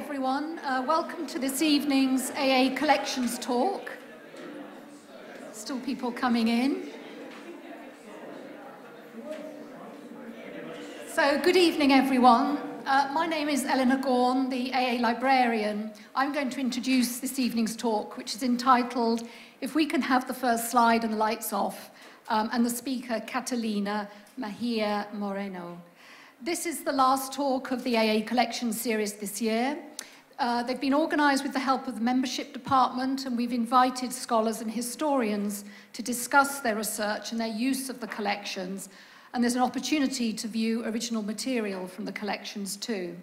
everyone. Welcome to this evening's AA Collections talk. Still people coming in. So, good evening, everyone. My name is Eleanor Gorn, the AA librarian. I'm going to introduce this evening's talk, which is entitled, If We Can Have the First Slide and the Lights Off, and the speaker, Catalina Mejia Moreno. This is the last talk of the AA Collection series this year. They've been organised with the help of the membership department, and we've invited scholars and historians to discuss their research and their use of the collections, and there's an opportunity to view original material from the collections too.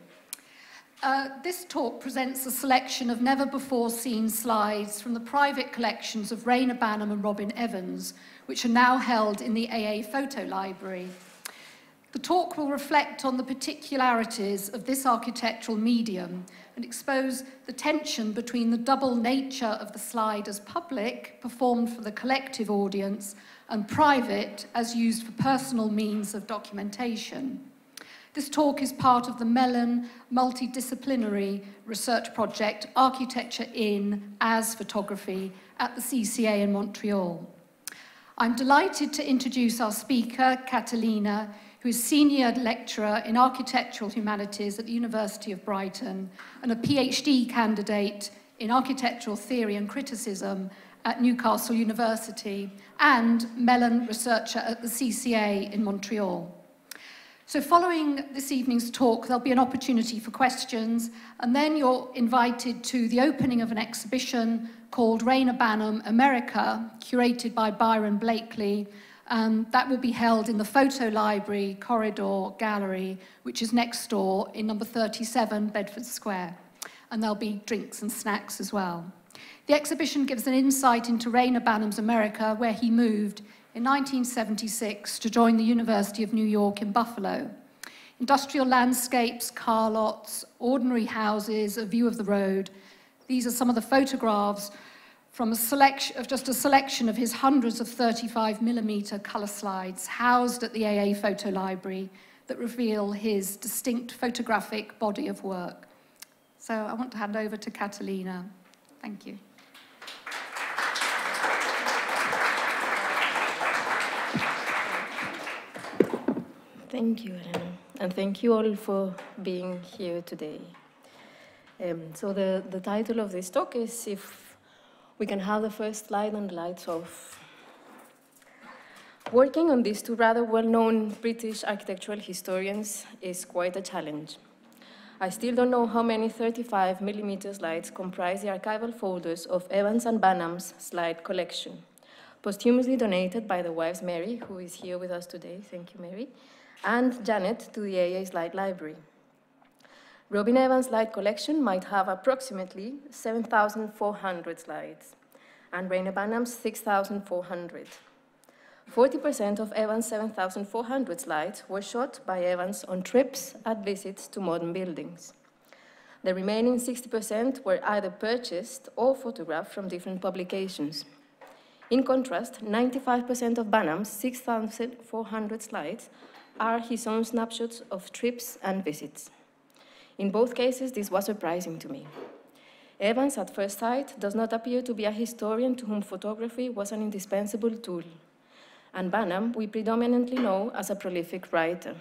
This talk presents a selection of never-before-seen slides from the private collections of Reyner Banham and Robin Evans, which are now held in the AA Photo Library. The talk will reflect on the particularities of this architectural medium and expose the tension between the double nature of the slide as public, performed for the collective audience, and private, as used for personal means of documentation. This talk is part of the Mellon Multidisciplinary research project, Architecture in as Photography, at the CCA in Montreal. I'm delighted to introduce our speaker, Catalina, who is Senior Lecturer in Architectural Humanities at the University of Brighton and a PhD candidate in Architectural Theory and Criticism at Newcastle University and Mellon Researcher at the CCA in Montreal. So following this evening's talk, there'll be an opportunity for questions, and then you're invited to the opening of an exhibition called Reyner Banham America, curated by Byron Blakely. That will be held in the Photo Library Corridor Gallery, which is next door in number 37, Bedford Square. And there'll be drinks and snacks as well. The exhibition gives an insight into Reyner Banham's America, where he moved in 1976 to join the University of New York in Buffalo. Industrial landscapes, car lots, ordinary houses, a view of the road. These are some of the photographs from just a selection of his hundreds of 35mm colour slides housed at the AA Photo Library that reveal his distinct photographic body of work. So I want to hand over to Catalina. Thank you. Thank you, Elena, and thank you all for being here today. So the title of this talk is If We Can Have the First Slide and the Lights Off. Working on these two rather well-known British architectural historians is quite a challenge. I still don't know how many 35mm slides comprise the archival folders of Evans and Banham's slide collection, posthumously donated by the wives Mary, who is here with us today, thank you Mary, and Janet to the AA Slide Library. Robin Evans' slide collection might have approximately 7,400 slides, and Reyner Banham's 6,400. 40% of Evans' 7,400 slides were shot by Evans on trips at visits to modern buildings. The remaining 60% were either purchased or photographed from different publications. In contrast, 95% of Banham's 6,400 slides are his own snapshots of trips and visits. In both cases, this was surprising to me. Evans, at first sight, does not appear to be a historian to whom photography was an indispensable tool. And Banham, we predominantly know as a prolific writer.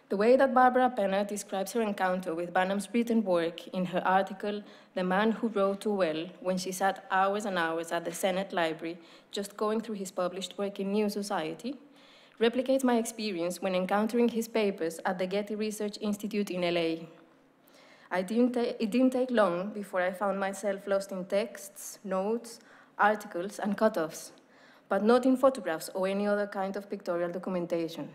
The way that Barbara Penner describes her encounter with Banham's written work in her article, The Man Who Wrote Too Well, when she sat hours and hours at the Senate Library just going through his published work in New Society, replicates my experience when encountering his papers at the Getty Research Institute in LA. It didn't take long before I found myself lost in texts, notes, articles, and cutoffs, but not in photographs or any other kind of pictorial documentation.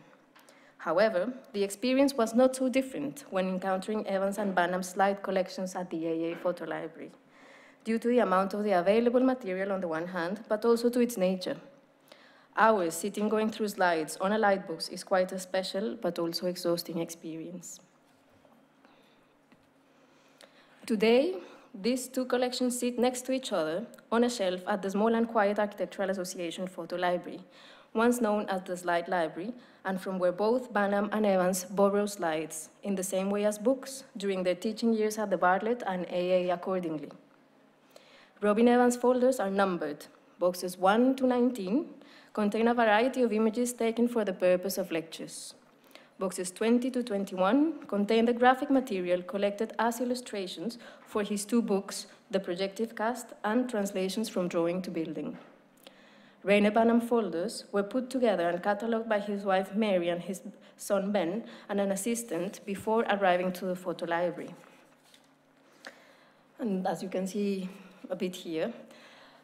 However, the experience was not so different when encountering Evans and Banham's slide collections at the AA Photo Library, due to the amount of the available material on the one hand, but also to its nature. Hours sitting going through slides on a lightbox is quite a special but also exhausting experience. Today, these two collections sit next to each other on a shelf at the Small and Quiet Architectural Association Photo Library, once known as the Slide Library, and from where both Banham and Evans borrow slides, in the same way as books, during their teaching years at the Bartlett and AA accordingly. Robin Evans folders are numbered. Boxes 1 to 19 contain a variety of images taken for the purpose of lectures. Boxes 20 to 21 contain the graphic material collected as illustrations for his two books, The Projective Cast and Translations from Drawing to Building. Reyner Banham folders were put together and catalogued by his wife Mary and his son Ben and an assistant before arriving to the photo library. And as you can see a bit here,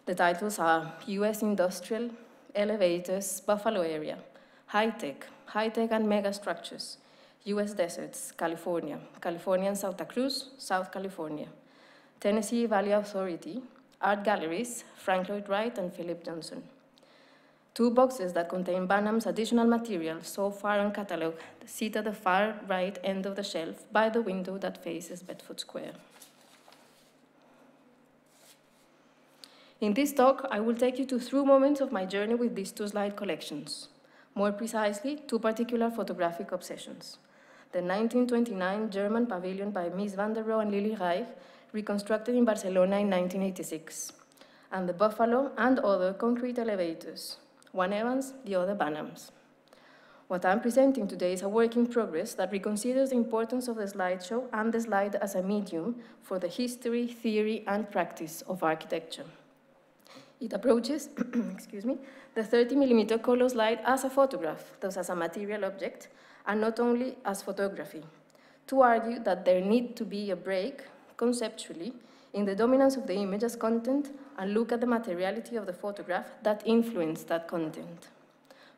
the titles are US Industrial, Elevators, Buffalo Area, High-Tech and Mega Structures, US Deserts, California, California and Santa Cruz, South California, Tennessee Valley Authority, Art Galleries, Frank Lloyd Wright and Philip Johnson. Two boxes that contain Banham's additional material so far on catalog sit at the far right end of the shelf by the window that faces Bedford Square. In this talk, I will take you through moments of my journey with these two slide collections. More precisely, two particular photographic obsessions. The 1929 German pavilion by Mies van der Rohe and Lili Reich, reconstructed in Barcelona in 1986, and the Buffalo and other concrete elevators, one Evans, the other Banham's. What I'm presenting today is a work in progress that reconsiders the importance of the slideshow and the slide as a medium for the history, theory, and practice of architecture. It approaches excuse me, the 30mm color slide as a photograph, thus as a material object, and not only as photography, to argue that there need to be a break, conceptually, in the dominance of the image as content and look at the materiality of the photograph that influenced that content.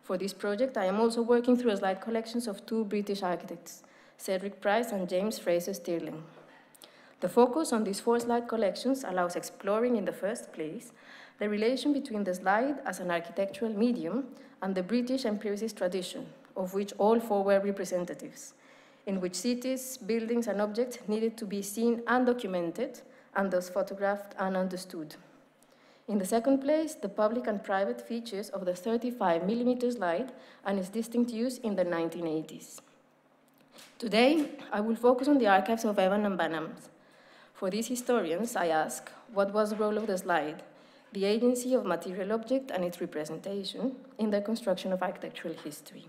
For this project, I am also working through slide collections of two British architects, Cedric Price and James Fraser Stirling. The focus on these 4 slide collections allows exploring, in the first place, the relation between the slide as an architectural medium and the British empiricist tradition, of which all 4 were representatives, in which cities, buildings, and objects needed to be seen and documented, and thus photographed and understood. In the second place, the public and private features of the 35mm slide and its distinct use in the 1980s. Today, I will focus on the archives of Evans and Banham. For these historians, I ask, what was the role of the slide, the agency of material object and its representation in the construction of architectural history?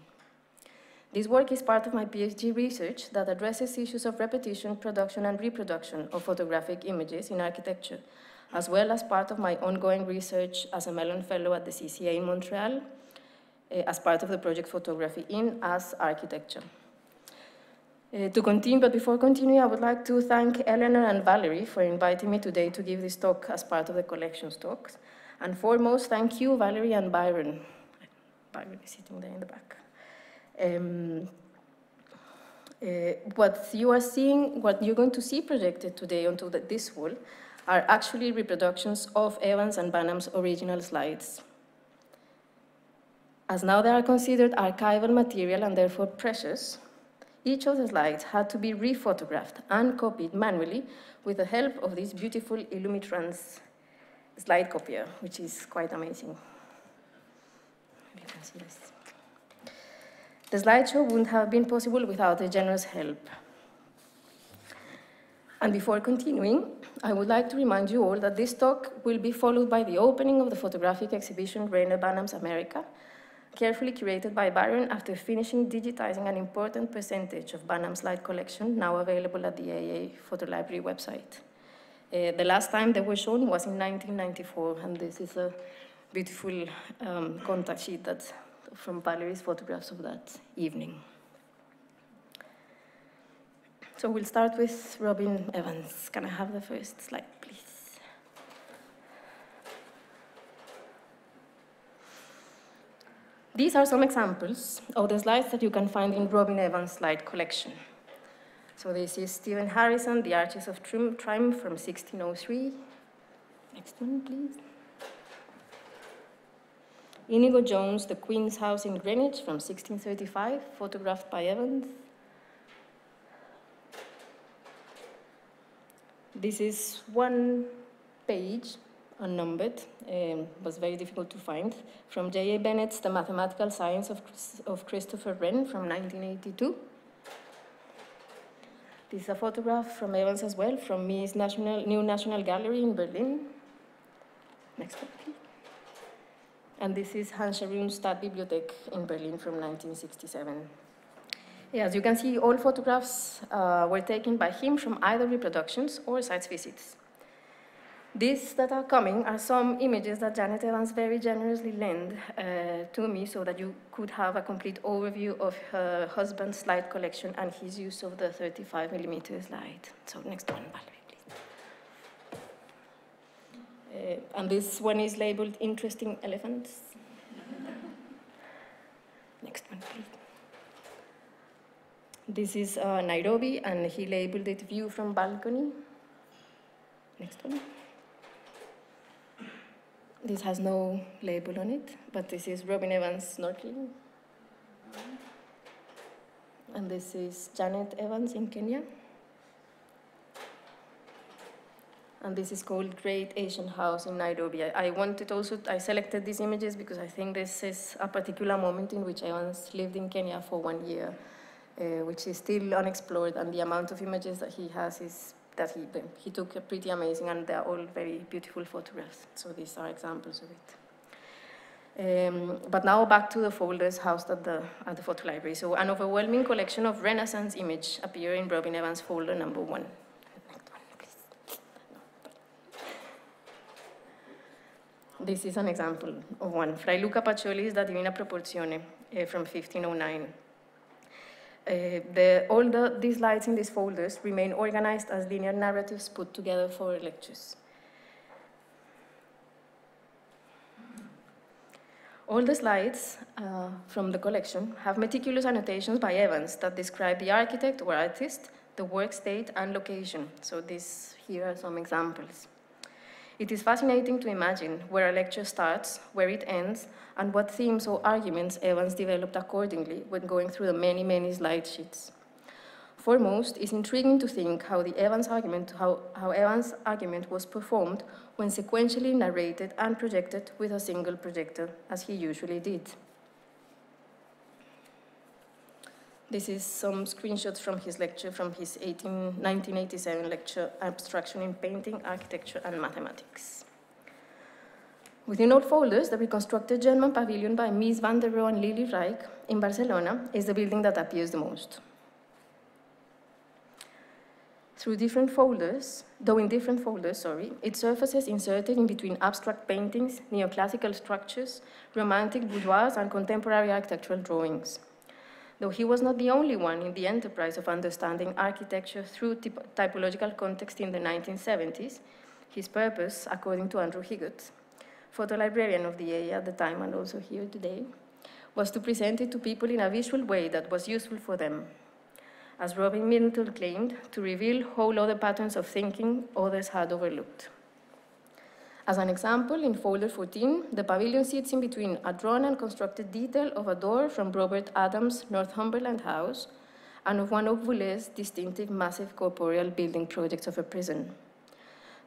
This work is part of my PhD research that addresses issues of repetition, production, and reproduction of photographic images in architecture, as well as part of my ongoing research as a Mellon Fellow at the CCA in Montreal, as part of the project Photography in as Architecture. But before continuing, I would like to thank Eleanor and Valerie for inviting me today to give this talk as part of the collections talks. And foremost, thank you, Valerie and Byron. Byron is sitting there in the back. What you are seeing, what you're going to see projected today onto this wall are actually reproductions of Evans and Banham's original slides. As now they are considered archival material and therefore precious, each of the slides had to be rephotographed and copied manually with the help of this beautiful Illumitrans slide copier, which is quite amazing. You can see this. The slideshow wouldn't have been possible without the generous help. And before continuing, I would like to remind you all that this talk will be followed by the opening of the photographic exhibition Reyner Banham's America, carefully curated by Byron after finishing digitizing an important percentage of Banham's slide collection, now available at the AA Photo Library website. The last time they were shown was in 1994, and this is a beautiful contact sheet from Valerie's photographs of that evening. So we'll start with Robin Evans. Can I have the first slide, please? These are some examples of the slides that you can find in Robin Evans' slide collection. So this is Stephen Harrison, The Arches of Triumph from 1603. Next one, please. Inigo Jones, The Queen's House in Greenwich from 1635, photographed by Evans. This is one page unnumbered, was very difficult to find. From J.A. Bennett's The Mathematical Science of Christopher Wren from 1982. This is a photograph from Evans as well, from Mies New National Gallery in Berlin. Next one, please. And this is Hans Scharoun's Stadtbibliothek in Berlin from 1967. Yeah, as you can see, all photographs were taken by him from either reproductions or site visits. These that are coming are some images that Janet Evans very generously lent to me so that you could have a complete overview of her husband's slide collection and his use of the 35mm slide. So next one, Valerie, please. And this one is labeled Interesting Elephants. Next one, please. This is Nairobi, and he labeled it View from Balcony. Next one. This has no label on it, but this is Robin Evans snorkeling. And this is Janet Evans in Kenya. And this is called Great Asian House in Nairobi. I selected these images because I think this is a particular moment in which Evans lived in Kenya for 1 year, which is still unexplored, and the amount of images that he has is that he took pretty amazing, and they're all very beautiful photographs. So these are examples of it. But now back to the folders housed at the photo library. So an overwhelming collection of Renaissance images appear in Robin Evans folder number 1. Next one, please. This is an example of one. Fray Luca Pacioli's La Divina Proporzione from 1509. These slides in these folders remain organized as linear narratives put together for lectures. All the slides from the collection have meticulous annotations by Evans that describe the architect or artist, the work state, and location. So here are some examples. It is fascinating to imagine where a lecture starts, where it ends, and what themes or arguments Evans developed accordingly when going through the many, many slide sheets. Foremost, it's intriguing to think how Evans' argument was performed when sequentially narrated and projected with a single projector, as he usually did. This is some screenshots from his lecture, from his 1987 lecture, Abstraction in Painting, Architecture, and Mathematics. Within all folders, the reconstructed German pavilion by Mies van der Rohe and Lily Reich in Barcelona is the building that appears the most. Though in different folders, it surfaces inserted in between abstract paintings, neoclassical structures, romantic boudoirs, and contemporary architectural drawings. Though he was not the only one in the enterprise of understanding architecture through typological context in the 1970s, his purpose, according to Andrew Higgott, photo librarian of the AA at the time and also here today, was to present it to people in a visual way that was useful for them. As Robin Mintle claimed, to reveal whole other patterns of thinking others had overlooked. As an example, in folder 14, the pavilion sits in between a drawn and constructed detail of a door from Robert Adams' Northumberland house and of one of Boulez's distinctive massive corporeal building projects of a prison.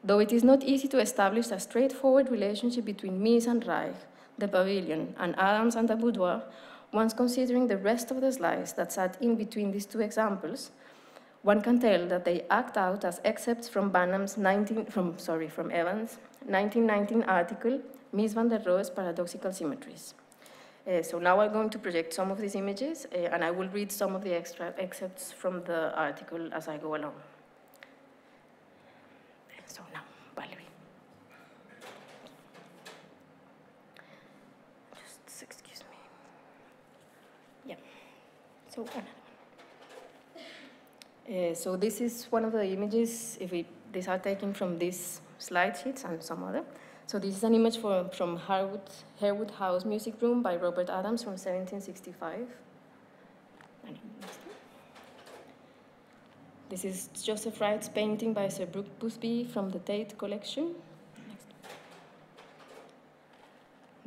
Though it is not easy to establish a straightforward relationship between Mies and Reich, the pavilion, and Adams and the boudoir, once considering the rest of the slides that sat in between these two examples, one can tell that they act out as excerpts from Evans' 1919 article, Mies van der Rohe's Paradoxical Symmetries. So now I'm going to project some of these images, and I will read some of the extra excerpts from the article as I go along. So now, Valerie. Just excuse me. Yeah. So another one. So this is one of the images. These are taken from these slide sheets and some other. So this is an image from Harewood House Music Room by Robert Adams from 1765. This is Joseph Wright's painting by Sir Brooke Busby from the Tate collection. Next.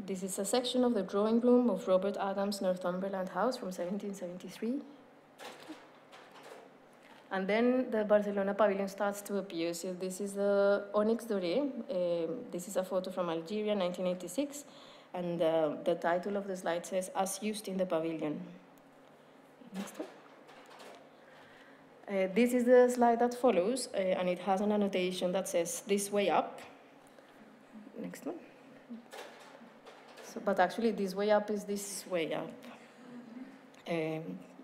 This is a section of the drawing room of Robert Adams' Northumberland House from 1773. And then the Barcelona pavilion starts to appear. So this is the Onyx Doré. This is a photo from Algeria, 1986. And the title of the slide says, "As used in the pavilion." Next one. This is the slide that follows, and it has an annotation that says, "This way up." Next one. So, but actually, this way up is this way up.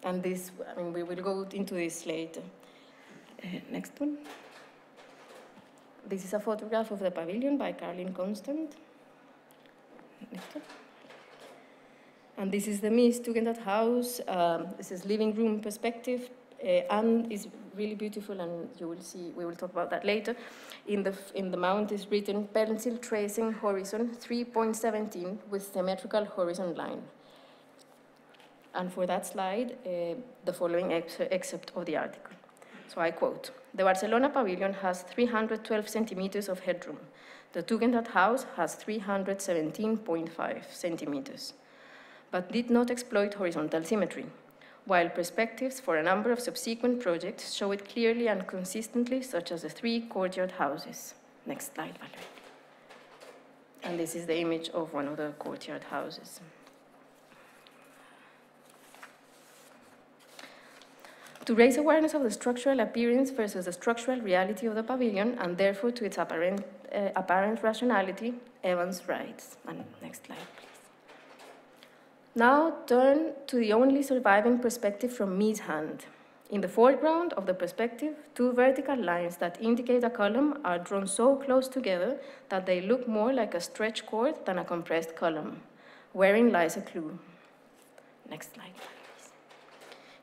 And this, I mean, we will go into this later. Next one. This is a photograph of the pavilion by Caroline Constant. Next one. And this is the Mies Tugendhat house. This is living room perspective, and it's really beautiful, and you will see, we will talk about that later. In the mount is written, "Pencil tracing horizon 3.17 with symmetrical horizon line." And for that slide, the following excerpt of the article. So I quote, "The Barcelona pavilion has 312 centimeters of headroom. The Tugendhat house has 317.5 centimeters, but did not exploit horizontal symmetry, while perspectives for a number of subsequent projects show it clearly and consistently, such as the 3 courtyard houses." Next slide, Valerie. And this is the image of one of the courtyard houses. To raise awareness of the structural appearance versus the structural reality of the pavilion, and therefore to its apparent rationality, Evans writes. And next slide, please. "Now turn to the only surviving perspective from Mies' hand. In the foreground of the perspective, 2 vertical lines that indicate a column are drawn so close together that they look more like a stretch cord than a compressed column. Wherein lies a clue." Next slide.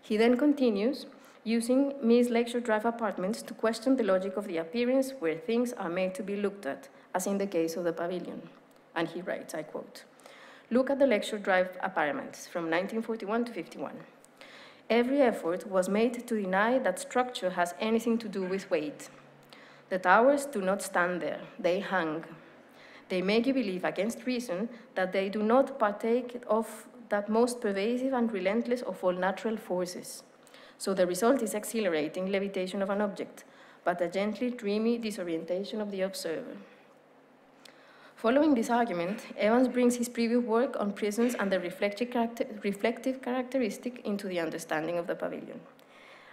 He then continues, using Mies' lecture drive apartments to question the logic of the appearance where things are made to be looked at, as in the case of the pavilion. And he writes, I quote, "Look at the lecture drive apartments from 1941 to 51. Every effort was made to deny that structure has anything to do with weight. The towers do not stand there, they hang. They make you believe against reason that they do not partake of that most pervasive and relentless of all natural forces. So the result is exhilarating levitation of an object, but a gently dreamy disorientation of the observer." Following this argument, Evans brings his previous work on prisms and the reflective characteristic into the understanding of the pavilion.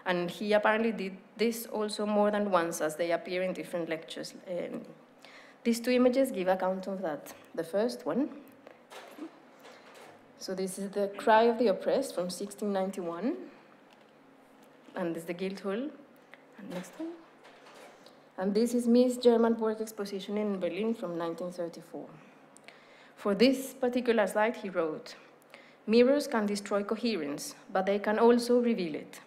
And he apparently did this also more than once, as they appear in different lectures. These 2 images give account of that. The first one, so this is the Cry of the Oppressed from 1691, and this is the Guildhall. And next one. And this is Mies' German work exposition in Berlin from 1934. For this particular slide, he wrote, "Mirrors can destroy coherence, but they can also reveal it.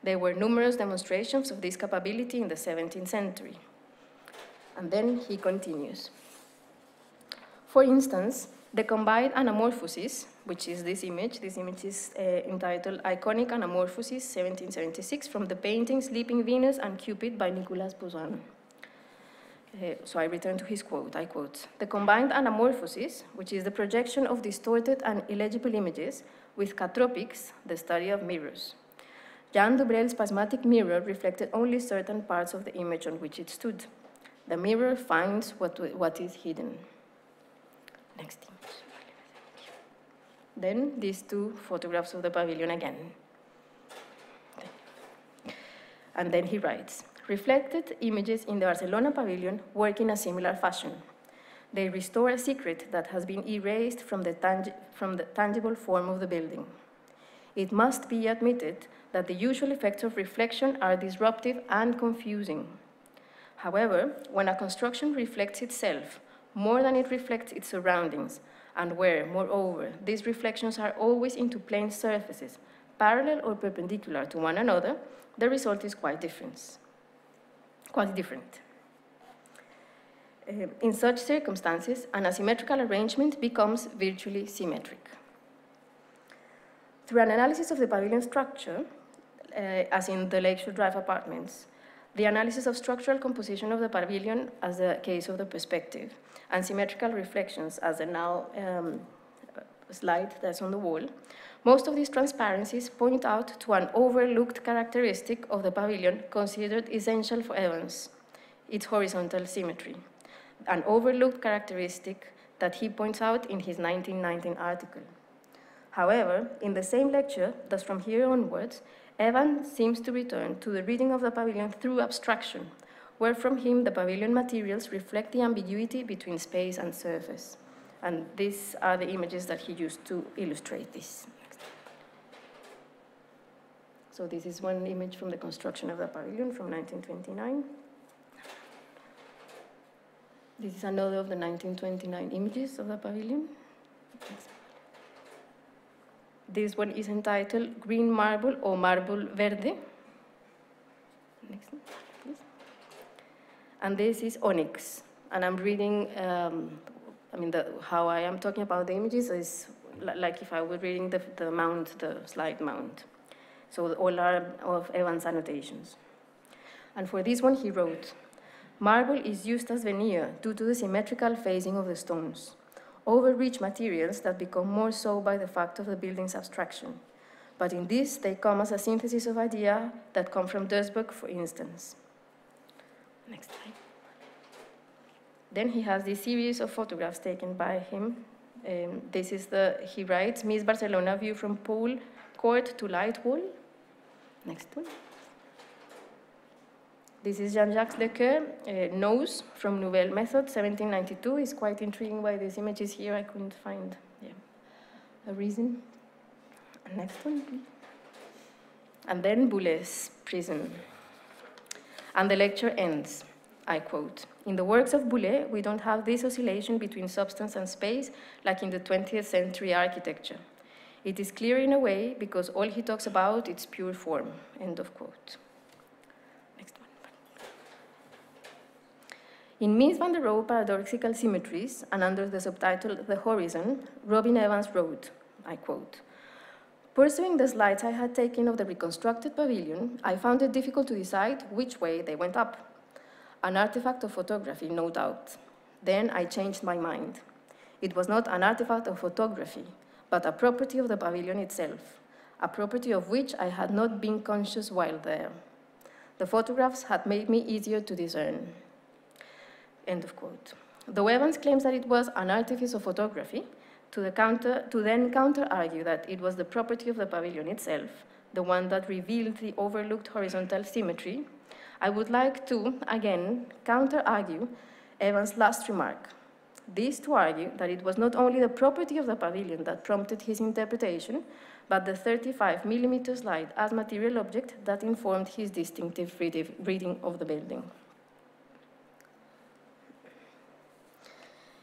There were numerous demonstrations of this capability in the 17th century. And then he continues. For instance, the combined anamorphosis, which is this image is entitled Iconic Anamorphosis, 1776, from the painting Sleeping Venus and Cupid by Nicolas Poussin. So I return to his quote, I quote, "The combined anamorphosis, which is the projection of distorted and illegible images, with catropics, the study of mirrors. Jan Dubrel's spasmatic mirror reflected only certain parts of the image on which it stood. The mirror finds what is hidden." Next image. Then these 2 photographs of the pavilion again. And then he writes, "Reflected images in the Barcelona pavilion work in a similar fashion. They restore a secret that has been erased from the tangible form of the building. It must be admitted that the usual effects of reflection are disruptive and confusing. However, when a construction reflects itself more than it reflects its surroundings, and where, moreover, these reflections are always into plane surfaces, parallel or perpendicular to one another, the result is quite different. In such circumstances, an asymmetrical arrangement becomes virtually symmetric. Through an analysis of the pavilion structure, as in the Lakeshore Drive apartments, the analysis of structural composition of the pavilion as the case of the perspective, and symmetrical reflections as the now slide that's on the wall, most of these transparencies point out to an overlooked characteristic of the pavilion considered essential for Evans, its horizontal symmetry, an overlooked characteristic that he points out in his 1919 article. However, in the same lecture, thus from here onwards, Evans seems to return to the reading of the pavilion through abstraction, where from him the pavilion materials reflect the ambiguity between space and surface. And these are the images that he used to illustrate this. So this is one image from the construction of the pavilion from 1929. This is another of the 1929 images of the pavilion. This one is entitled Green Marble or Marble Verde. Next one, please. And this is onyx. And I'm reading, how I am talking about the images is like if I were reading the mount, the slide mount. So all are of Evans' annotations. And for this one, he wrote, marble is used as veneer due to the symmetrical phasing of the stones, over-rich materials that become more so by the fact of the building's abstraction. But in this, they come as a synthesis of ideas that come from Duisburg, for instance. Next slide. Then he has this series of photographs taken by him. This is he writes, Miss Barcelona view from pool court to light wall. Next one. This is Jean-Jacques Lecoeur, nose from Nouvelle Method, 1792. It's quite intriguing why this image is here. I couldn't find a reason. Next one, please. And then Boulet's prison. And the lecture ends, I quote, in the works of Boulet, we don't have this oscillation between substance and space like in the 20th century architecture. It is clear in a way because all he talks about is pure form, end of quote. Next one. In Mies van der Rohe Paradoxical Symmetries, and under the subtitle The Horizon, Robin Evans wrote, I quote, pursuing the slides I had taken of the reconstructed pavilion, I found it difficult to decide which way they went up. An artifact of photography, no doubt. Then I changed my mind. It was not an artifact of photography, but a property of the pavilion itself, a property of which I had not been conscious while there. The photographs had made me easier to discern. End of quote. Though Evans claims that it was an artifice of photography, to then counter-argue that it was the property of the pavilion itself, the one that revealed the overlooked horizontal symmetry, I would like to, again, counter-argue Evans' last remark. This to argue that it was not only the property of the pavilion that prompted his interpretation, but the 35mm slide as material object that informed his distinctive reading of the building.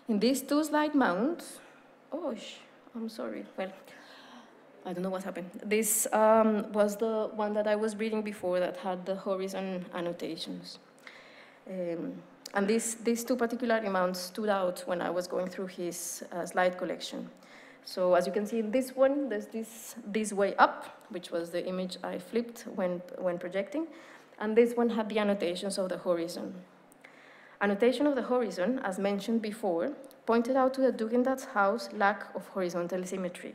In these two slide mounts, I'm sorry, well, I don't know what happened. This was the one that I was reading before that had the horizon annotations. And these two particular mounts stood out when I was going through his slide collection. So as you can see in this one, there's this way up, which was the image I flipped when projecting. And this one had the annotations of the horizon. Annotation of the horizon, as mentioned before, pointed out to the Dugendat's house lack of horizontal symmetry.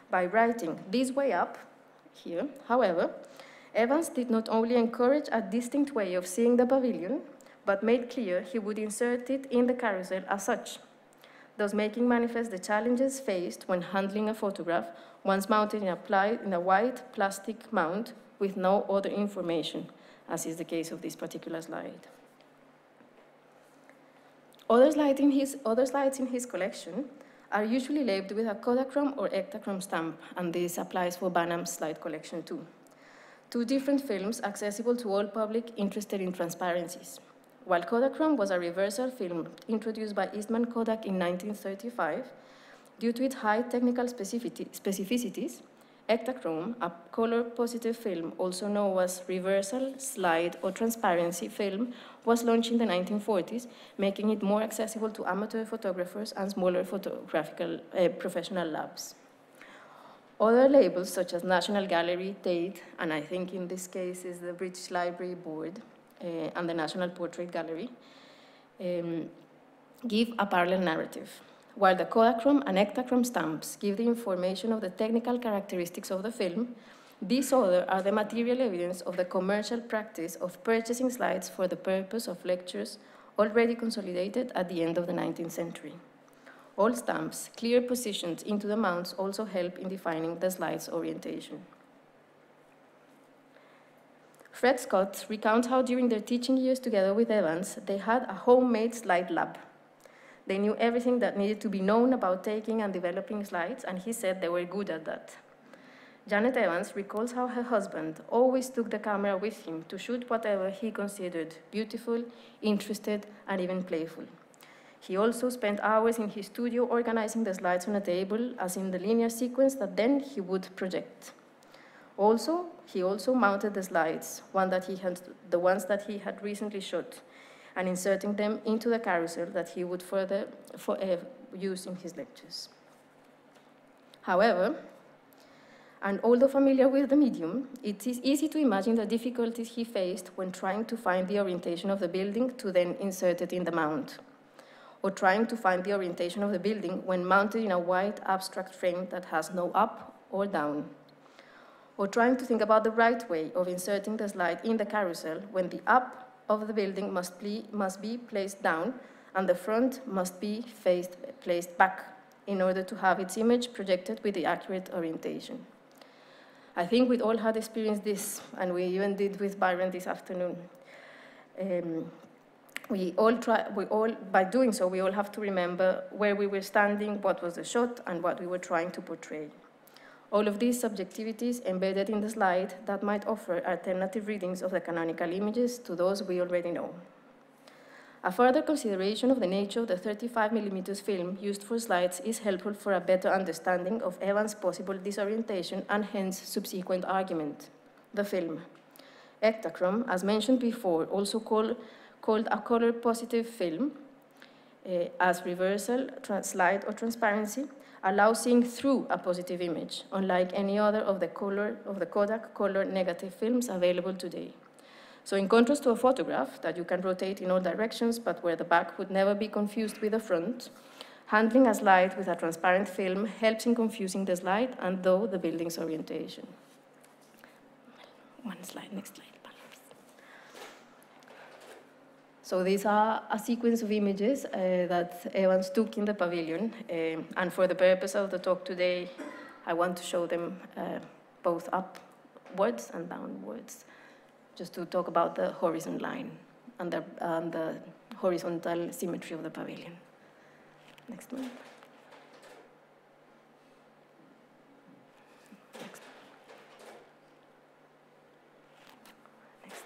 By writing this way up, here, however, Evans did not only encourage a distinct way of seeing the pavilion, but made clear he would insert it in the carousel as such, thus making manifest the challenges faced when handling a photograph once mounted in a white plastic mount with no other information, as is the case of this particular slide. Other slides in his collection are usually labeled with a Kodachrome or Ektachrome stamp, and this applies for Banham's slide collection too. Two different films accessible to all public interested in transparencies. While Kodachrome was a reversal film introduced by Eastman Kodak in 1935, due to its high technical specificities, Ektachrome, a color-positive film, also known as reversal, slide, or transparency film, was launched in the 1940s, making it more accessible to amateur photographers and smaller photographical professional labs. Other labels, such as National Gallery, Tate, and I think in this case is the British Library Board, and the National Portrait Gallery, give a parallel narrative. While the Kodachrome and Ektachrome stamps give the information of the technical characteristics of the film, these other are the material evidence of the commercial practice of purchasing slides for the purpose of lectures already consolidated at the end of the 19th century. All stamps, clear positions into the mounts also help in defining the slide's orientation. Fred Scott recounts how during their teaching years together with Evans, they had a homemade slide lab. They knew everything that needed to be known about taking and developing slides, and he said they were good at that. Janet Evans recalls how her husband always took the camera with him to shoot whatever he considered beautiful, interested, and even playful. He also spent hours in his studio organizing the slides on a table, as in the linear sequence that then he would project. He also mounted the slides, the ones that he had recently shot, and inserting them into the carousel that he would further use in his lectures. However, and although familiar with the medium, it is easy to imagine the difficulties he faced when trying to find the orientation of the building to then insert it in the mount, or trying to find the orientation of the building when mounted in a wide abstract frame that has no up or down, or trying to think about the right way of inserting the slide in the carousel when the up of the building must be placed down and the front must be placed back in order to have its image projected with the accurate orientation. I think we all had experienced this, and we even did with Byron this afternoon. By doing so, we all have to remember where we were standing, what was the shot, and what we were trying to portray. All of these subjectivities embedded in the slide that might offer alternative readings of the canonical images to those we already know. A further consideration of the nature of the 35mm film used for slides is helpful for a better understanding of Evans' possible disorientation and hence subsequent argument. The film. Ektachrome, as mentioned before, also called a color-positive film, as reversal, slide, or transparency, allows seeing through a positive image, unlike any other of the Kodak color negative films available today. So in contrast to a photograph that you can rotate in all directions, but where the back would never be confused with the front, handling a slide with a transparent film helps in confusing the slide and though the building's orientation. One slide, next slide. So these are a sequence of images that Evans took in the pavilion, and for the purpose of the talk today, I want to show them both upwards and downwards, just to talk about the horizon line and the horizontal symmetry of the pavilion. Next one. Next. Next.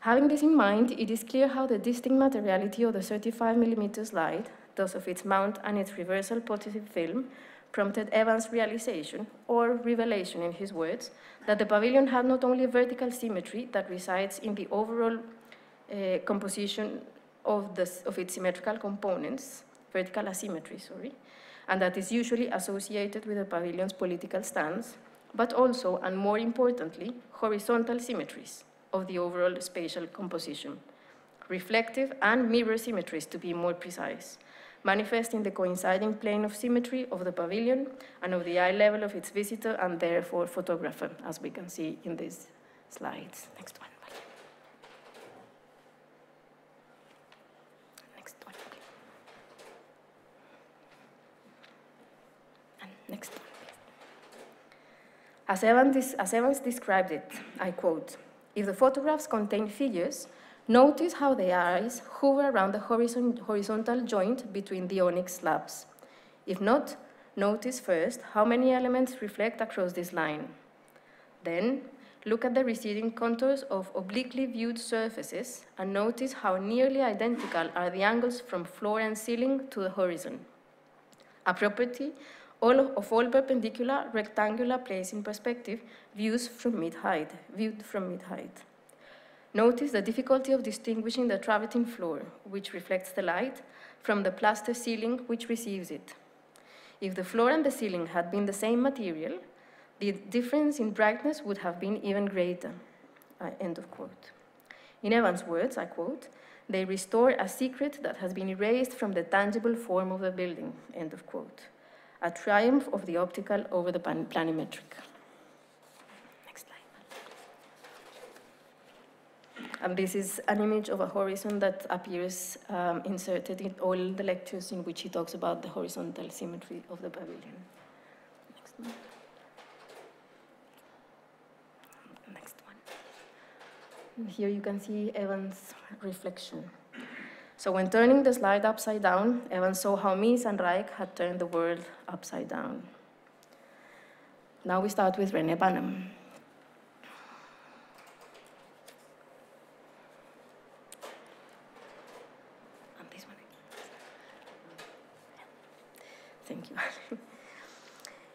Having this in mind, it is clear how the distinct materiality of the 35mm slide, thus of its mount and its reversal positive film, prompted Evans' realization, or revelation in his words, that the pavilion had not only a vertical symmetry that resides in the overall composition of its symmetrical components, vertical asymmetry, and that is usually associated with the pavilion's political stance, but also, and more importantly, horizontal symmetries of the overall spatial composition, reflective and mirror symmetries to be more precise, manifesting the coinciding plane of symmetry of the pavilion and of the eye level of its visitor and therefore photographer, as we can see in these slides. Next one. Next one. And next one, please. As Evans described it, I quote, "If the photographs contain figures, notice how the eyes hover around the horizontal joint between the onyx slabs. If not, notice first how many elements reflect across this line. Then, look at the receding contours of obliquely viewed surfaces and notice how nearly identical are the angles from floor and ceiling to the horizon, a property of all perpendicular rectangular planes in perspective viewed from mid-height. Notice the difficulty of distinguishing the travertine floor, which reflects the light, from the plaster ceiling, which receives it. If the floor and the ceiling had been the same material, the difference in brightness would have been even greater." End of quote. In Evans' words, I quote, They restore a secret that has been erased from the tangible form of the building, end of quote. A triumph of the optical over the planimetric. Next slide. And this is an image of a horizon that appears inserted in all the lectures in which he talks about the horizontal symmetry of the pavilion. Next one. Next one. And here you can see Evans' reflection. So when turning the slide upside down, Evans saw how Mies and Reich had turned the world upside down. Now we start with Reyner Banham. And this one. Thank you.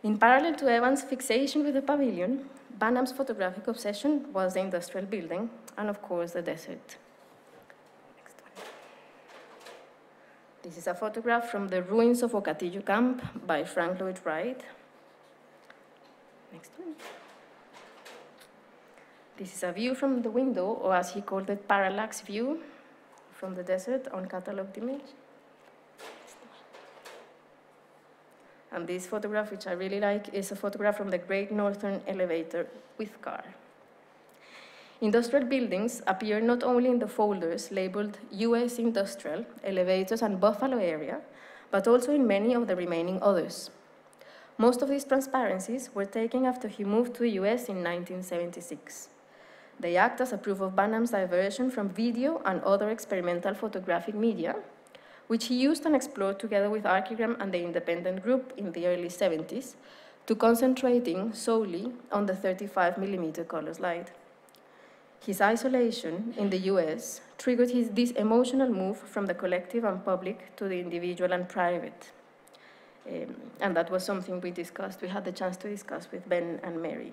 In parallel to Evans' fixation with the pavilion, Banham's photographic obsession was the industrial building and, of course, the desert. This is a photograph from the ruins of Ocatillo Camp by Frank Lloyd Wright. Next one. This is a view from the window, or as he called it, parallax view from the desert on catalogued image. And this photograph, which I really like, is a photograph from the Great Northern Elevator with car. Industrial buildings appear not only in the folders labeled US Industrial, Elevators, and Buffalo area, but also in many of the remaining others. Most of these transparencies were taken after he moved to the US in 1976. They act as a proof of Banham's diversion from video and other experimental photographic media, which he used and explored together with Archigram and the Independent Group in the early 70s, to concentrating solely on the 35mm color slide. His isolation in the US triggered this emotional move from the collective and public to the individual and private. And that was something we discussed, we had the chance to discuss with Ben and Mary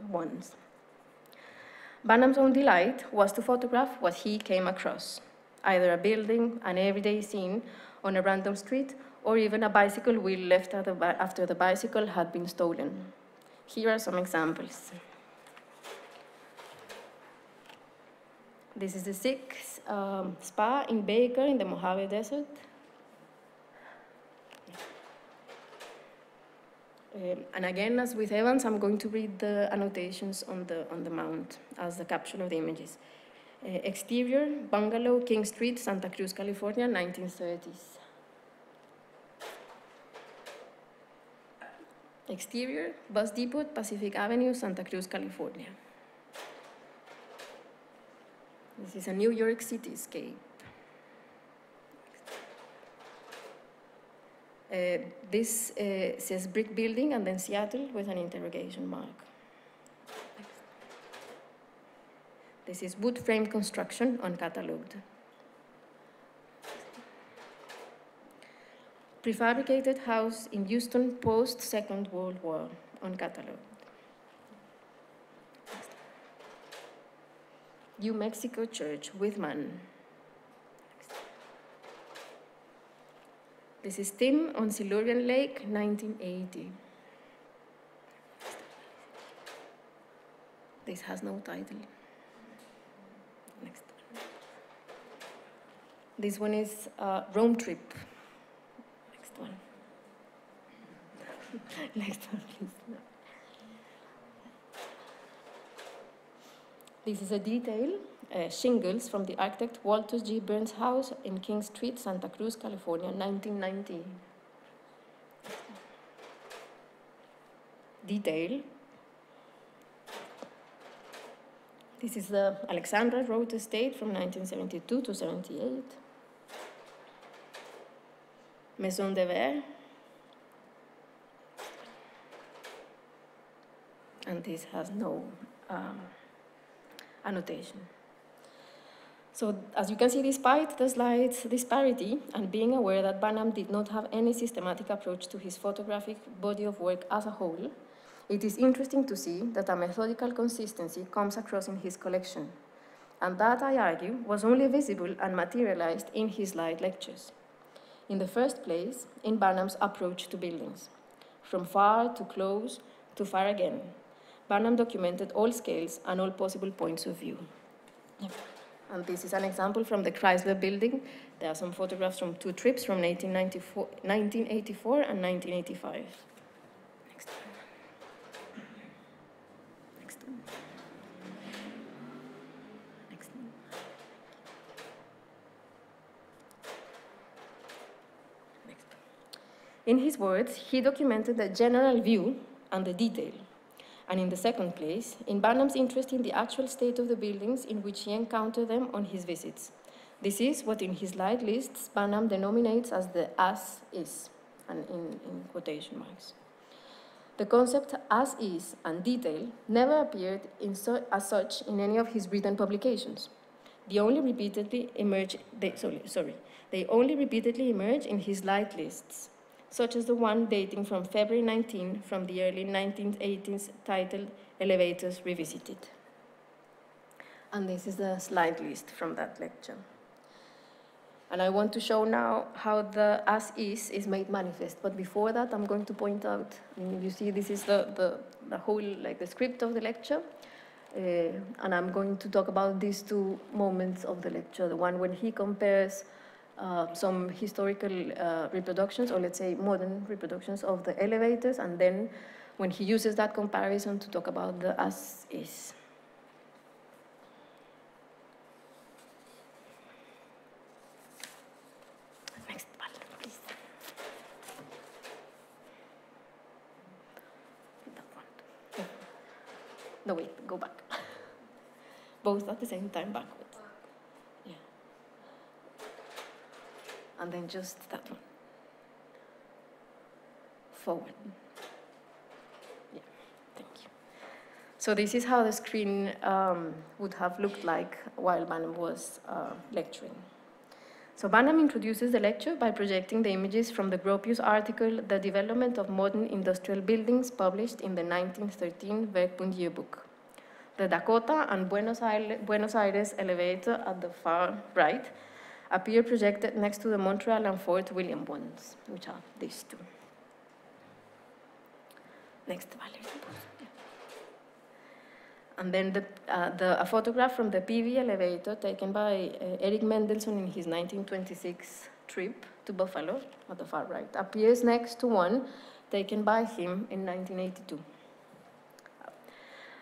once. Banham's own delight was to photograph what he came across, either a building, an everyday scene on a random street, or even a bicycle wheel left after the bicycle had been stolen. Here are some examples. This is the Six Spa in Baker in the Mojave Desert. And again, as with Evans, I'm going to read the annotations on the mount as the caption of the images. Exterior, bungalow, King Street, Santa Cruz, California, 1930s. Exterior, Bus Depot, Pacific Avenue, Santa Cruz, California. This is a New York cityscape. This says brick building and then Seattle with an interrogation mark. This is wood frame construction uncatalogued. Prefabricated house in Houston post-Second World War uncatalogued. New Mexico Church, Whitman. This is Tim on Silurian Lake, 1980. This has no title. Next one. This one is Rome Trip. Next one. Next one, please. This is a detail, shingles from the architect Walter G. Burns' house in King Street, Santa Cruz, California, 1990. Detail. This is the Alexandra Road estate from 1972 to 78. Maison de Verre. And this has no annotation. So as you can see, despite the slide's disparity and being aware that Banham did not have any systematic approach to his photographic body of work as a whole, it is interesting to see that a methodical consistency comes across in his collection. And that, I argue, was only visible and materialized in his slide lectures. In the first place, in Banham's approach to buildings. From far to close to far again, Banham documented all scales and all possible points of view. And this is an example from the Chrysler building. There are some photographs from 2 trips from 1984 and 1985. Next one. Next one. Next one. Next one. In his words, he documented the general view and the detail. And in the second place, in Banham's interest in the actual state of the buildings in which he encountered them on his visits. This is what in his slide lists Banham denominates as the as is, and in quotation marks. The concept as is and detail never appeared as such in any of his written publications. They only repeatedly emerge in his slide lists, such as the one dating from February 19 from the early 1980s titled Elevators Revisited. And this is the slide list from that lecture. And I want to show now how the as is made manifest. But before that, I'm going to point out, you see this is the whole, like the script of the lecture. And I'm going to talk about these 2 moments of the lecture. The one when he compares some historical reproductions, or let's say modern reproductions of the elevators, and then when he uses that comparison to talk about the as is. Next one, please. That one. No, wait, go back. Both at the same time, backwards. And then just that one. Forward. Yeah, thank you. So this is how the screen would have looked like while Banham was lecturing. So Banham introduces the lecture by projecting the images from the Gropius article, The Development of Modern Industrial Buildings, published in the 1913 Werkbund Yearbook. The Dakota and Buenos Aires elevator at the far right appear projected next to the Montreal and Fort William ones, which are these 2. Next, Valerie. And then a photograph from the PV elevator taken by Eric Mendelsohn in his 1926 trip to Buffalo, at the far right, appears next to one taken by him in 1982.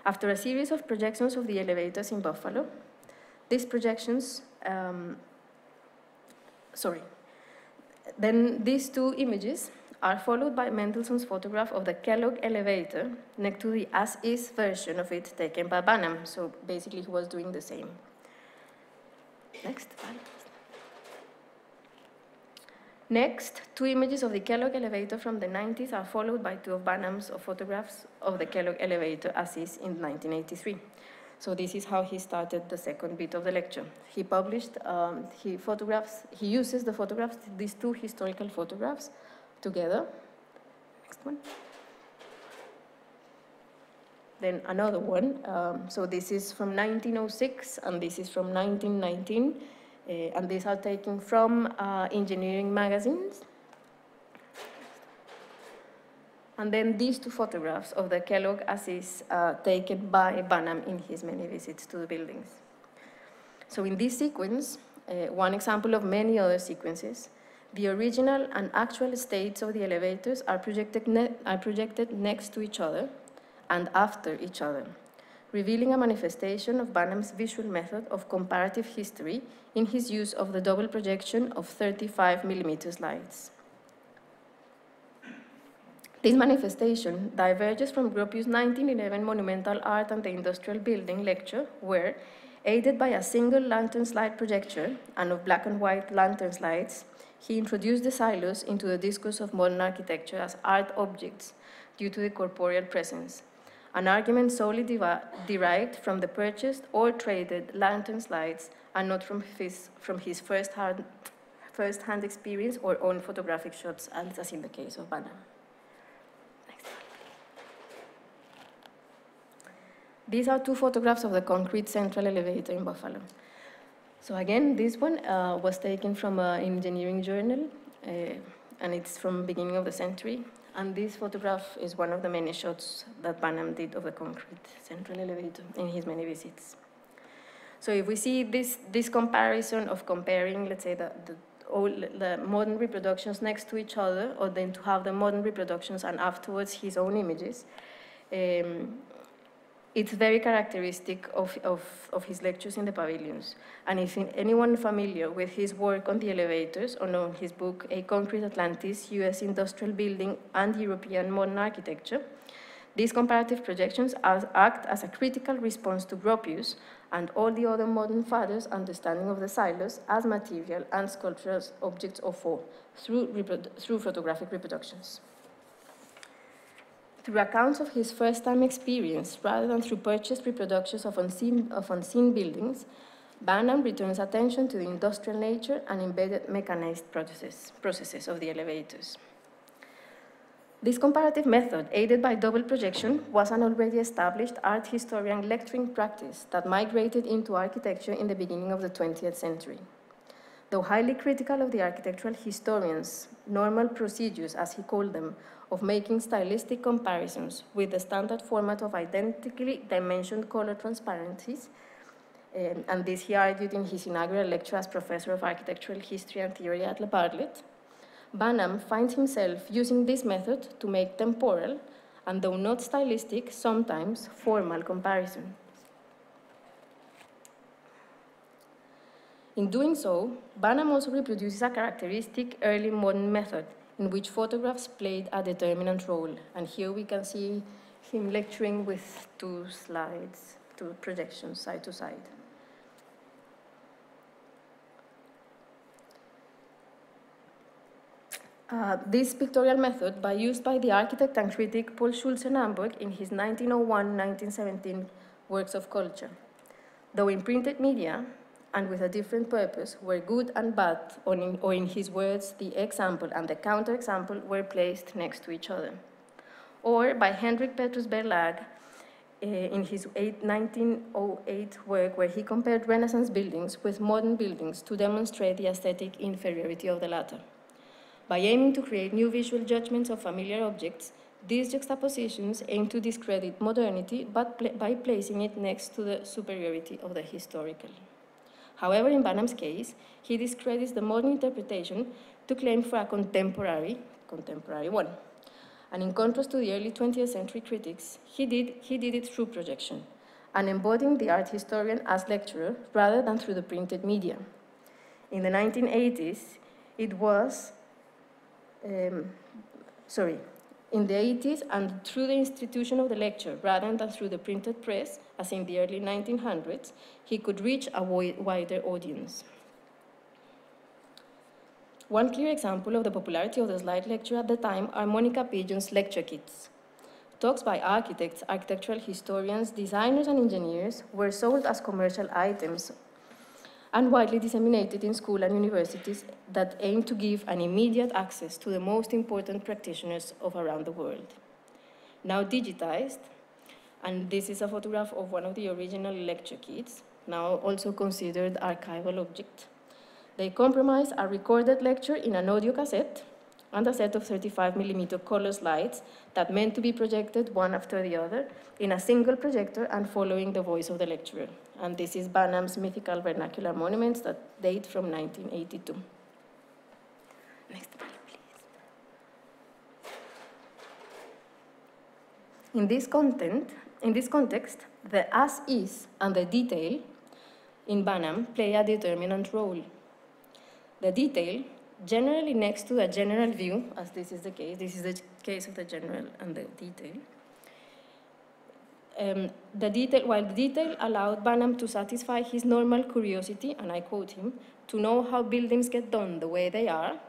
After a series of projections of the elevators in Buffalo, these projections Then these 2 images are followed by Mendelssohn's photograph of the Kellogg elevator next to the as-is version of it taken by Banham. So basically he was doing the same. Next. Next, 2 images of the Kellogg elevator from the 90s are followed by 2 of Banham's photographs of the Kellogg elevator as-is in 1983. So this is how he started the second bit of the lecture. He published, he uses the photographs, these 2 historical photographs together. Next one. Then another one. So this is from 1906 and this is from 1919. And these are taken from engineering magazines. And then these 2 photographs of the Kellogg as-is taken by Banham in his many visits to the buildings. So in this sequence, one example of many other sequences, the original and actual states of the elevators are projected next to each other and after each other, revealing a manifestation of Banham's visual method of comparative history in his use of the double projection of 35mm slides. This manifestation diverges from Gropius' 1911 Monumental Art and the Industrial Building lecture, where, aided by a single lantern slide projector and of black and white lantern slides, he introduced the silos into the discourse of modern architecture as art objects due to the corporeal presence, an argument solely derived from the purchased or traded lantern slides and not from his first-hand experience or own photographic shots, as in the case of Banham. These are 2 photographs of the concrete central elevator in Buffalo. So again, this one was taken from an engineering journal, and it's from beginning of the century. And this photograph is one of the many shots that Banham did of the concrete central elevator in his many visits. So if we see this comparison of comparing, let's say, the modern reproductions next to each other, or then to have the modern reproductions and afterwards his own images, it's very characteristic of his lectures in the pavilions. And if anyone familiar with his work on the elevators, or on his book, A Concrete Atlantis, US Industrial Building and European Modern Architecture, these comparative projections act as a critical response to Gropius and all the other modern fathers' understanding of the silos as material and sculptural objects of form through photographic reproductions. Through accounts of his first-time experience, rather than through purchased reproductions of unseen buildings, Banham returns attention to the industrial nature and embedded mechanized processes of the elevators. This comparative method, aided by double projection, was an already established art historian lecturing practice that migrated into architecture in the beginning of the 20th century. Though highly critical of the architectural historians' normal procedures, as he called them, of making stylistic comparisons with the standard format of identically dimensioned color transparencies, and this he argued in his inaugural lecture as professor of architectural history and theory at Le Bartlett, Banham finds himself using this method to make temporal, and though not stylistic, sometimes formal comparison. In doing so, Banham also reproduces a characteristic early modern method in which photographs played a determinant role. And here we can see him lecturing with two slides, two projections side to side. This pictorial method, used by the architect and critic Paul Schulze-Naumburg in his 1901-1917 works of culture. Though in printed media, and with a different purpose, where good and bad, or in his words, the example and the counterexample were placed next to each other. Or by Hendrik Petrus Berlag in his 1908 work, where he compared Renaissance buildings with modern buildings to demonstrate the aesthetic inferiority of the latter. By aiming to create new visual judgments of familiar objects, these juxtapositions aim to discredit modernity, but by placing it next to the superiority of the historical. However, in Banham's case, he discredits the modern interpretation to claim for a contemporary one. And in contrast to the early 20th century critics, he did it through projection, and embodying the art historian as lecturer rather than through the printed media. In the 1980s, it was in the 80s, and through the institution of the lecture, rather than through the printed press, as in the early 1900s, he could reach a wider audience. One clear example of the popularity of the slide lecture at the time are Monica Pigeon's lecture kits. Talks by architects, architectural historians, designers, and engineers were sold as commercial items and widely disseminated in schools and universities that aim to give an immediate access to the most important practitioners of around the world. Now digitized, and this is a photograph of one of the original lecture kits, now also considered archival object. They comprise a recorded lecture in an audio cassette and a set of 35mm color slides that meant to be projected one after the other in a single projector and following the voice of the lecturer. And this is Banham's mythical vernacular monuments that date from 1982. Next slide, please. In this context, the as-is and the detail in Banham play a determinant role. The detail, generally next to the general view, as this is the case of the general and the detail. While the detail allowed Banham to satisfy his normal curiosity, and I quote him, to know how buildings get done the way they are,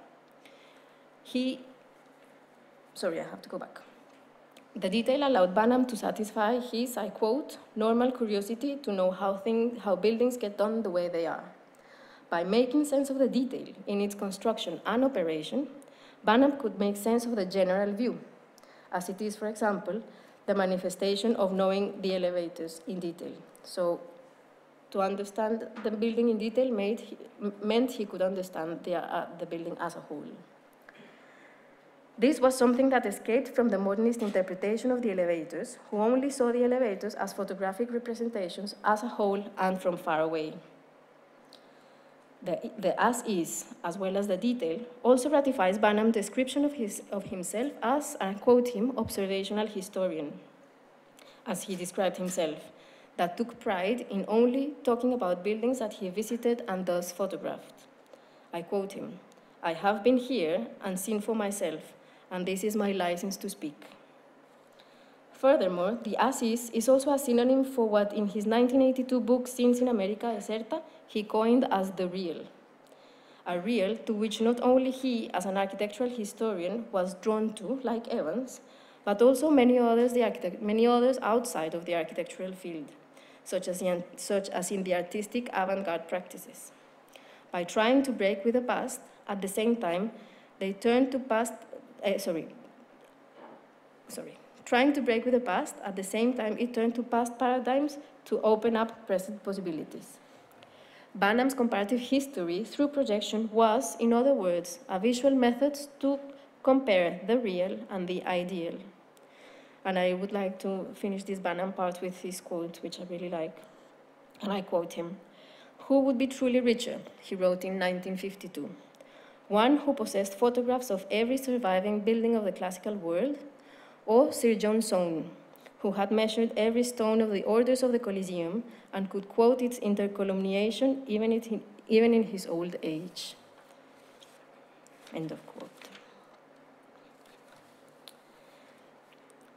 The detail allowed Banham to satisfy his, I quote, normal curiosity to know how buildings get done the way they are. By making sense of the detail in its construction and operation, Banham could make sense of the general view, as it is, for example, the manifestation of knowing the elevators in detail. So to understand the building in detail meant he could understand the building as a whole. This was something that escaped from the modernist interpretation of the elevators, who only saw the elevators as photographic representations as a whole and from far away. The as-is, as well as the detail, also ratifies Banham's description of himself as, and I quote him, observational historian, as he described himself, that took pride in only talking about buildings that he visited and thus photographed. I quote him, "I have been here and seen for myself, and this is my license to speak." Furthermore, the as-is also a synonym for what in his 1982 book, Scenes in America Deserta, he coined as the real. A real to which not only he, as an architectural historian, was drawn to, like Evans, but also many others outside of the architectural field, such as in the artistic avant-garde practices. By trying to break with the past, at the same time, they turned to Trying to break with the past, at the same time, it turned to past paradigms to open up present possibilities. Banham's comparative history through projection was, in other words, a visual method to compare the real and the ideal. And I would like to finish this Banham part with his quote, which I really like. And I quote him, "Who would be truly richer?" he wrote in 1952. "One who possessed photographs of every surviving building of the classical world, or Sir John Soane, who had measured every stone of the orders of the Colosseum and could quote its intercolumniation even in his old age." End of quote.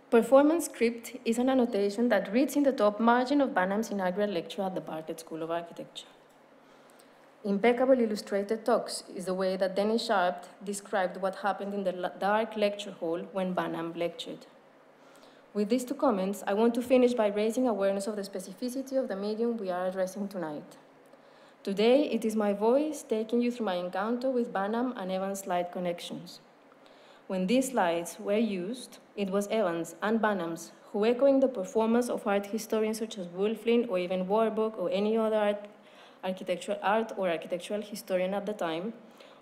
Performance script is an annotation that reads in the top margin of Banham's inaugural lecture at the Bartlett School of Architecture. Impeccable illustrated talks is the way that Dennis Sharp described what happened in the dark lecture hall when Banham lectured. With these two comments, I want to finish by raising awareness of the specificity of the medium we are addressing tonight. Today, it is my voice taking you through my encounter with Banham and Evans' slide connections. When these slides were used, it was Evans and Banham's who, echoing the performance of art historians such as Wulflin or even Warburg or any other architectural historian at the time,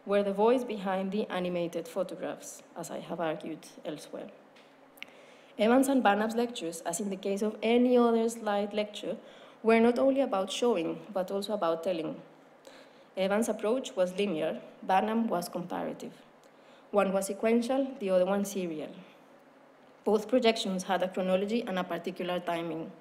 were the voice behind the animated photographs, as I have argued elsewhere. Evans and Banham's lectures, as in the case of any other slide lecture, were not only about showing, but also about telling. Evans' approach was linear, Banham was comparative. One was sequential, the other one serial. Both projections had a chronology and a particular timing.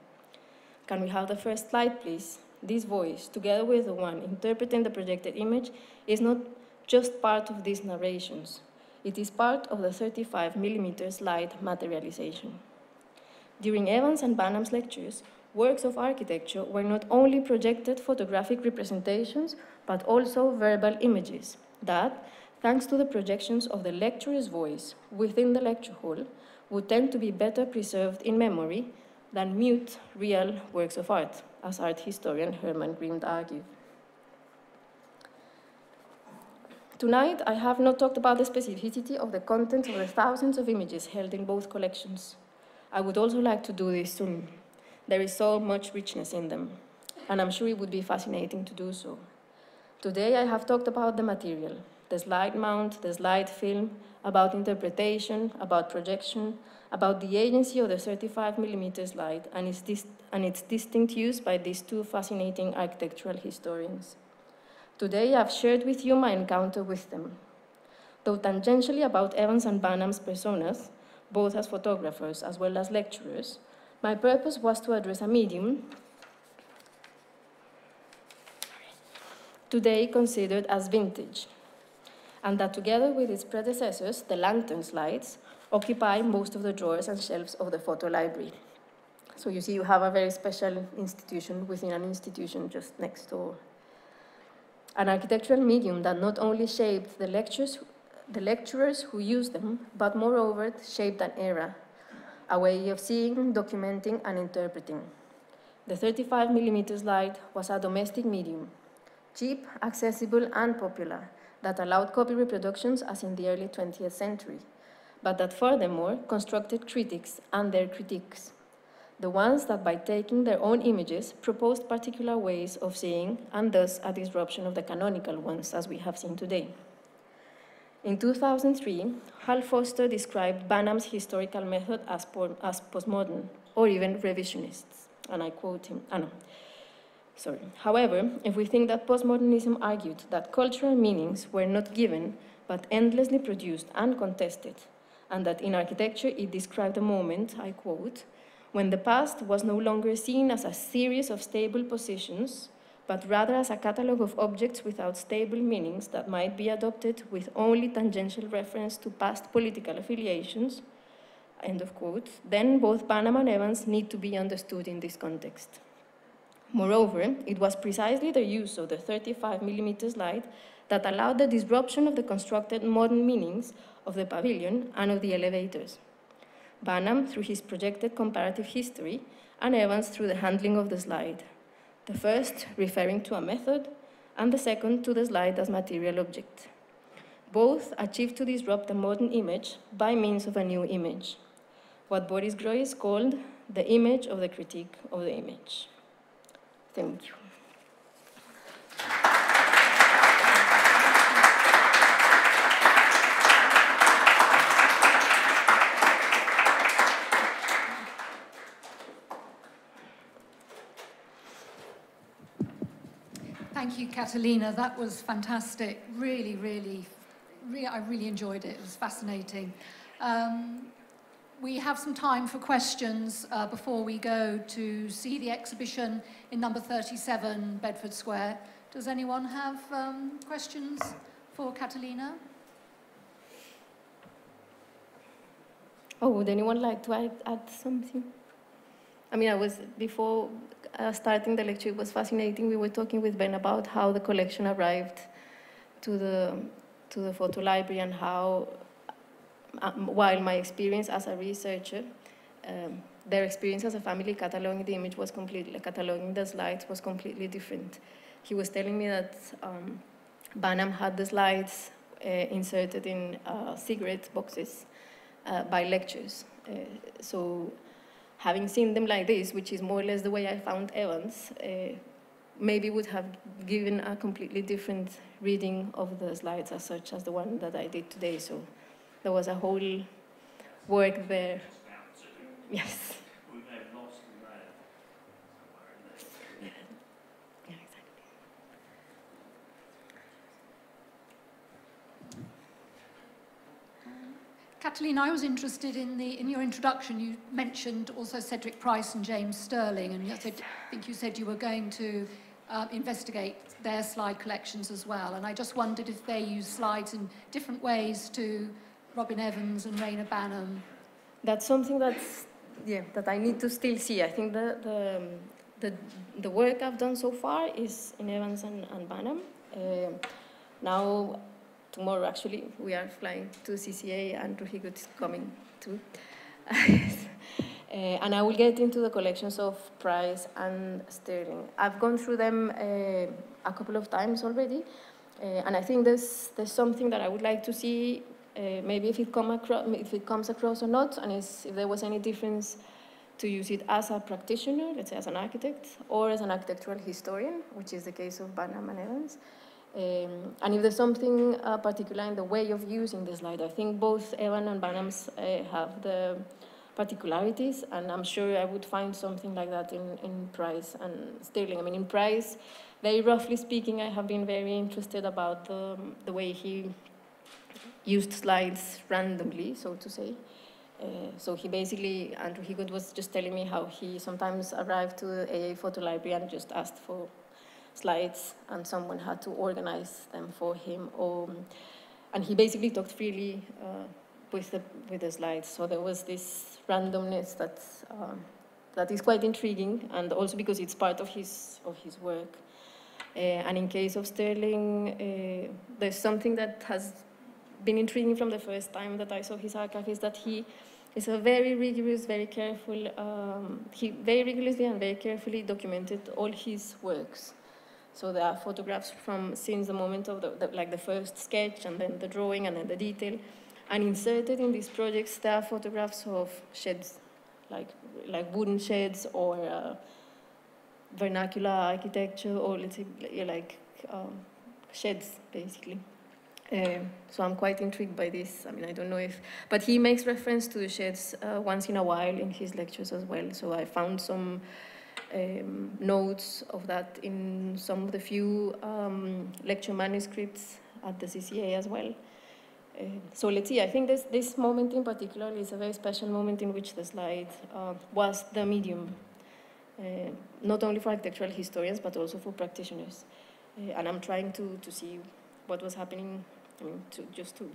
Can we have the first slide, please? This voice, together with the one interpreting the projected image, is not just part of these narrations. It is part of the 35mm slide materialization. During Evans and Banham's lectures, works of architecture were not only projected photographic representations, but also verbal images that, thanks to the projections of the lecturer's voice within the lecture hall, would tend to be better preserved in memory than mute, real works of art, as art historian Herman Grimm argued. Tonight, I have not talked about the specificity of the content of the thousands of images held in both collections. I would also like to do this soon. There is so much richness in them, and I'm sure it would be fascinating to do so. Today, I have talked about the material, the slide mount, the slide film, about interpretation, about projection, about the agency of the 35mm slide and its distinct use by these two fascinating architectural historians. Today, I've shared with you my encounter with them. Though tangentially about Evans and Banham's personas, both as photographers as well as lecturers, my purpose was to address a medium today considered as vintage, and that together with its predecessors, the lantern slides, occupy most of the drawers and shelves of the photo library. So you see, you have a very special institution within an institution just next door. An architectural medium that not only shaped the lecturers who used them, but moreover shaped an era, a way of seeing, documenting, and interpreting. The 35mm slide was a domestic medium, cheap, accessible, and popular, that allowed copy reproductions as in the early 20th century, but that furthermore constructed critics and their critiques, the ones that by taking their own images proposed particular ways of seeing and thus a disruption of the canonical ones as we have seen today. In 2003, Hal Foster described Banham's historical method as postmodern, or even revisionists, and I quote him, sorry. However, if we think that postmodernism argued that cultural meanings were not given, but endlessly produced and contested, and that in architecture it described a moment, I quote, when the past was no longer seen as a series of stable positions, but rather as a catalogue of objects without stable meanings that might be adopted with only tangential reference to past political affiliations, end of quote, then both Banham and Evans need to be understood in this context. Moreover, it was precisely the use of the 35mm slide that allowed the disruption of the constructed modern meanings of the pavilion and of the elevators. Banham through his projected comparative history, and Evans through the handling of the slide. The first referring to a method, and the second to the slide as material object. Both achieved to disrupt the modern image by means of a new image, what Boris Groys called the image of the critique of the image. Thank you. Thank you, Catalina. That was fantastic. Really, I really enjoyed it. It was fascinating. We have some time for questions before we go to see the exhibition in number 37, Bedford Square. Does anyone have questions for Catalina? Oh, would anyone like to add something? I mean, before starting the lecture, it was fascinating. We were talking with Ben about how the collection arrived to the photo library and how, while my experience as a researcher, their experience as a family cataloging the image was completely, cataloging the slides was completely different. He was telling me that Banham had the slides inserted in cigarette boxes by lectures. So having seen them like this, which is more or less the way I found Evans, maybe would have given a completely different reading of the slides as such as the one that I did today. So there was a whole work there. Yes. We may have lost the man somewhere in there. Yeah, exactly. Catalina, I was interested in your introduction. You mentioned also Cedric Price and James Sterling, and I think you said you were going to investigate their slide collections as well. And I just wondered if they use slides in different ways to Robin Evans and Reyner Banham. That's something that I need to still see. I think the work I've done so far is in Evans and Banham. Now, tomorrow, actually, we are flying to CCA, and Ruhigut is coming too. And I will get into the collections of Price and Sterling. I've gone through them a couple of times already, and I think there's something that I would like to see, maybe if it comes across or not, and if there was any difference to use it as a practitioner, let's say as an architect, or as an architectural historian, which is the case of Banham and Evans. And if there's something particular in the way of using the slide. I think both Evan and Banham's have the particularities, and I'm sure I would find something like that in Price and Sterling. I mean, in Price, very roughly speaking, I have been very interested about the way he used slides randomly, so to say. So he basically, Andrew Higgott was just telling me how he sometimes arrived to the AA photo library and just asked for slides, and someone had to organize them for him. And he basically talked freely with the slides. So there was this randomness that is quite intriguing, and also because it's part of his work. And in case of Sterling, there's something that has been intriguing from the first time that I saw his archive, is that he is a very rigorous, very careful, he very rigorously and very carefully documented all his works. So there are photographs from since the moment of the first sketch, and then the drawing, and then the detail. And inserted in these projects, there are photographs of sheds, like wooden sheds, or vernacular architecture, or let's say like sheds, basically. So I'm quite intrigued by this. I mean, I don't know if, but he makes reference to the sheds once in a while in his lectures as well. So I found some notes of that in some of the few lecture manuscripts at the CCA as well. So let's see, I think this moment in particular is a very special moment in which the slide was the medium, not only for architectural historians, but also for practitioners. And I'm trying to see what was happening, I mean,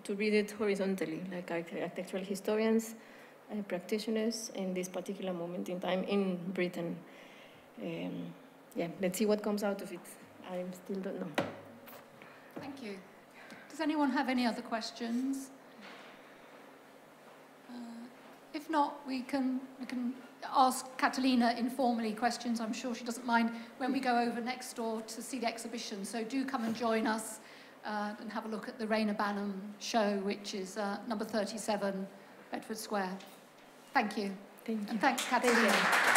to read it horizontally, like architectural historians, practitioners in this particular moment in time in Britain. Yeah, let's see what comes out of it. I still don't know. Thank you. Does anyone have any other questions? If not, we can ask Catalina informally questions. I'm sure she doesn't mind when we go over next door to see the exhibition. So do come and join us and have a look at the Reyner Banham show, which is number 37, Bedford Square. Thank you. Thank you. And thanks, Catalina.